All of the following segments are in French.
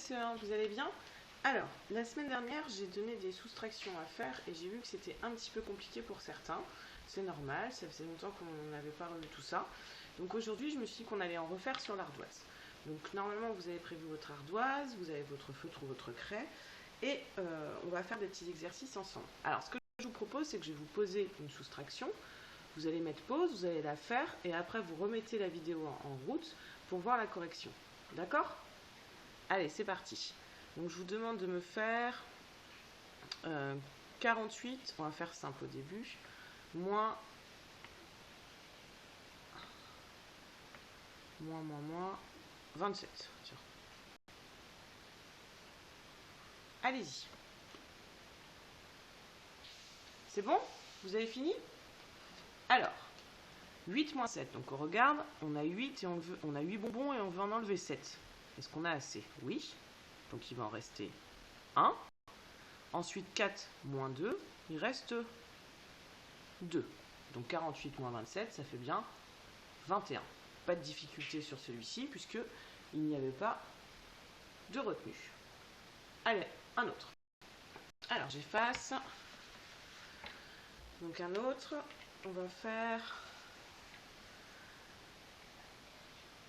CE1, vous allez bien? Alors, la semaine dernière, j'ai donné des soustractions à faire et j'ai vu que c'était un petit peu compliqué pour certains. C'est normal, ça faisait longtemps qu'on n'avait pas revu tout ça. Donc aujourd'hui, je me suis dit qu'on allait en refaire sur l'ardoise. Donc normalement, vous avez prévu votre ardoise, vous avez votre feutre ou votre craie et on va faire des petits exercices ensemble. Alors, ce que je vous propose, c'est que je vais vous poser une soustraction. Vous allez mettre pause, vous allez la faire et après vous remettez la vidéo en route pour voir la correction. D'accord? Allez, c'est parti. Donc je vous demande de me faire 48, on va faire simple au début, moins 27. Tiens. Allez-y. C'est bon? Vous avez fini? Alors, 8 moins 7, donc on regarde, on a 8 et on a 8 bonbons et on veut en enlever 7. Est-ce qu'on a assez? Oui. Donc il va en rester 1. Ensuite 4 moins 2, il reste 2. Donc 48 moins 27, ça fait bien 21. Pas de difficulté sur celui-ci puisque il n'y avait pas de retenue. Allez, un autre. Alors j'efface. Donc un autre, on va faire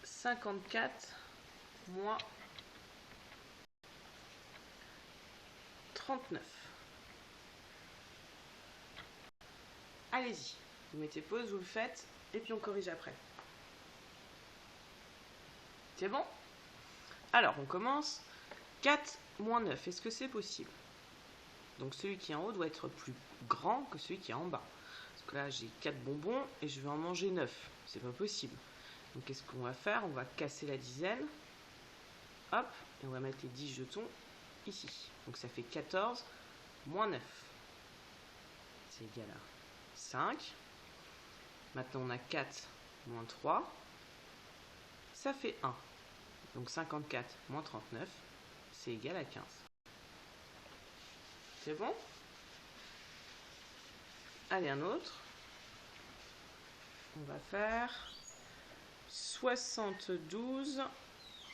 54 moins 39. Allez-y, vous mettez pause, vous le faites, et puis on corrige après. C'est bon? Alors, on commence. 4 moins 9, est-ce que c'est possible? Donc celui qui est en haut doit être plus grand que celui qui est en bas. Parce que là, j'ai 4 bonbons et je vais en manger 9. C'est pas possible. Donc qu'est-ce qu'on va faire? On va casser la dizaine. Hop, et on va mettre les 10 jetons ici. Donc ça fait 14 moins 9. C'est égal à 5. Maintenant on a 4 moins 3. Ça fait 1. Donc 54 moins 39, c'est égal à 15. C'est bon? Allez, un autre. On va faire 72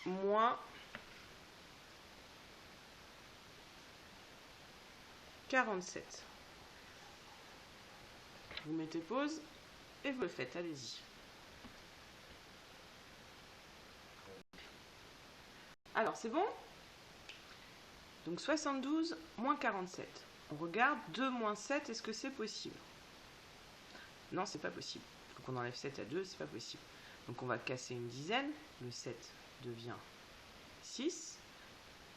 moins 47. Vous mettez pause et vous le faites, allez-y. Alors, c'est bon? Donc 72 moins 47. On regarde 2 moins 7, est-ce que c'est possible? Non, c'est pas possible. Il faut qu'on enlève 7 à 2, c'est pas possible. Donc on va casser une dizaine, le 7 devient 6,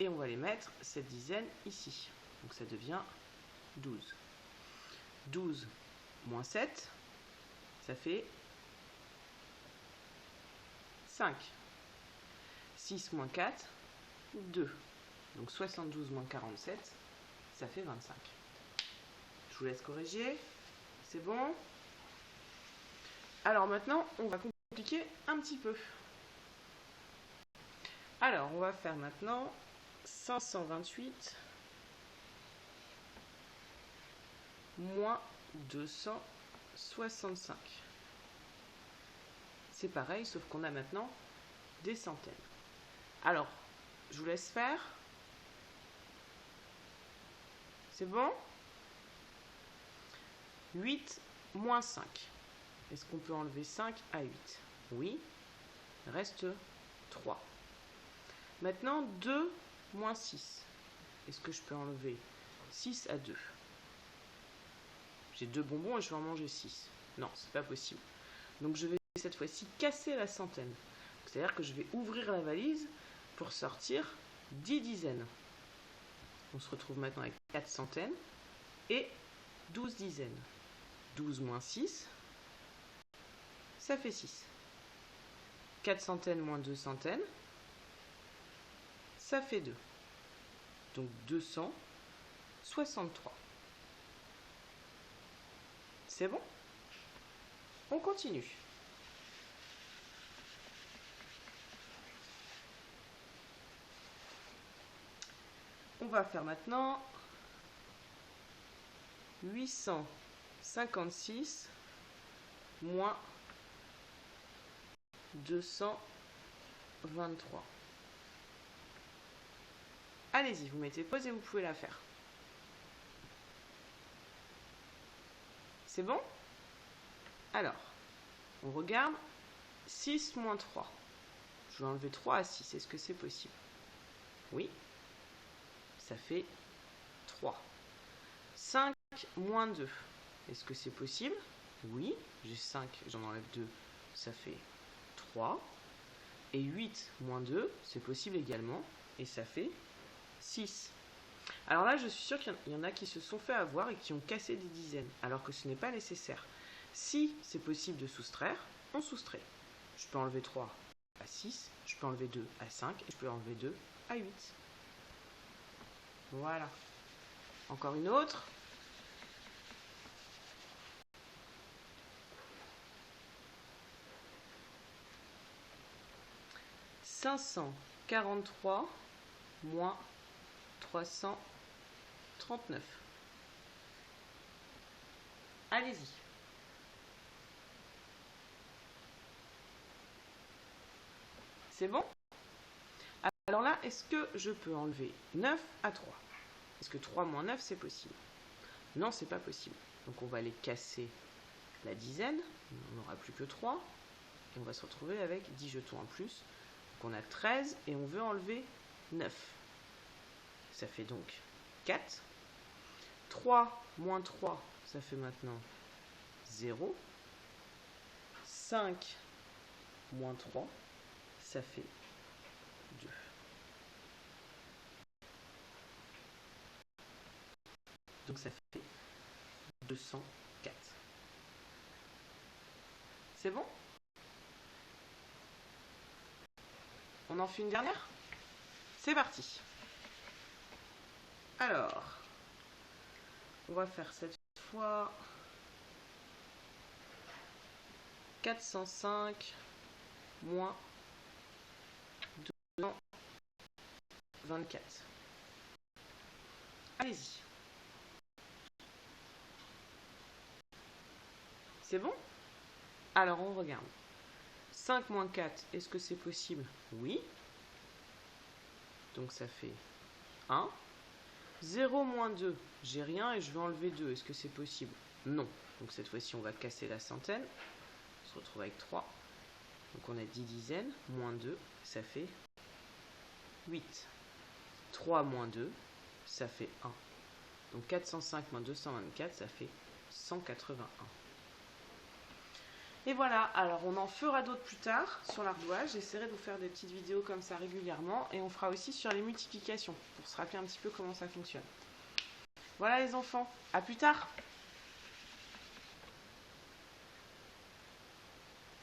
et on va les mettre, cette dizaine, ici. Donc ça devient 12. 12 moins 7, ça fait 5. 6 moins 4, 2. Donc 72 moins 47, ça fait 25. Je vous laisse corriger. C'est bon? Alors maintenant, on va compliquer un petit peu. Alors, on va faire maintenant 528 moins 265. C'est pareil, sauf qu'on a maintenant des centaines. Alors, je vous laisse faire. C'est bon? 8 moins 5. Est-ce qu'on peut enlever 5 à 8? Oui. Il reste 3. Maintenant, 2 moins 6. Est-ce que je peux enlever 6 à 2? J'ai 2 bonbons et je vais en manger 6. Non, c'est pas possible. Donc je vais cette fois-ci casser la centaine. C'est-à-dire que je vais ouvrir la valise pour sortir 10 dizaines. On se retrouve maintenant avec 4 centaines et 12 dizaines. 12 moins 6, ça fait 6. 4 centaines moins 2 centaines, ça fait 2. Donc 263. C'est bon? On continue. On va faire maintenant 856 moins 223. Allez-y, vous mettez pause et vous pouvez la faire. C'est bon? Alors, on regarde 6 moins 3. Je vais enlever 3 à 6. Est-ce que c'est possible? Oui. Ça fait 3. 5 moins 2. Est-ce que c'est possible? Oui. J'ai 5, j'en enlève 2. Ça fait 3. Et 8 moins 2, c'est possible également. Et ça fait 6. Alors là, je suis sûre qu'il y en a qui se sont fait avoir et qui ont cassé des dizaines, alors que ce n'est pas nécessaire. Si c'est possible de soustraire, on soustrait. Je peux enlever 3 à 6, je peux enlever 2 à 5, et je peux enlever 2 à 8. Voilà. Encore une autre. « 543 moins 339. » Allez-y. C'est bon? Alors là, est-ce que je peux enlever 9 à 3? Est-ce que 3 moins 9, c'est possible? Non, c'est pas possible. Donc on va aller casser la dizaine. On n'aura plus que 3. Et on va se retrouver avec 10 jetons en plus. Donc on a 13 et on veut enlever 9. Ça fait donc 4. 3 moins 3, ça fait maintenant 0. 5 moins 3, ça fait 2. Donc ça fait 204. C'est bon? On en fait une dernière? C'est parti. Alors, on va faire cette fois 405 moins 224. Allez-y. C'est bon? Alors, on regarde. 5 moins 4, est-ce que c'est possible? Oui. Donc, ça fait 1. 0 moins 2, j'ai rien et je vais enlever 2. Est-ce que c'est possible? Non. Donc, cette fois-ci, on va casser la centaine. On se retrouve avec 3. Donc, on a 10 dizaines. Moins 2, ça fait 8. 3 moins 2, ça fait 1. Donc, 405 moins 224, ça fait 181. Et voilà, alors on en fera d'autres plus tard sur l'ardoise. J'essaierai de vous faire des petites vidéos comme ça régulièrement. Et on fera aussi sur les multiplications, pour se rappeler un petit peu comment ça fonctionne. Voilà les enfants, à plus tard!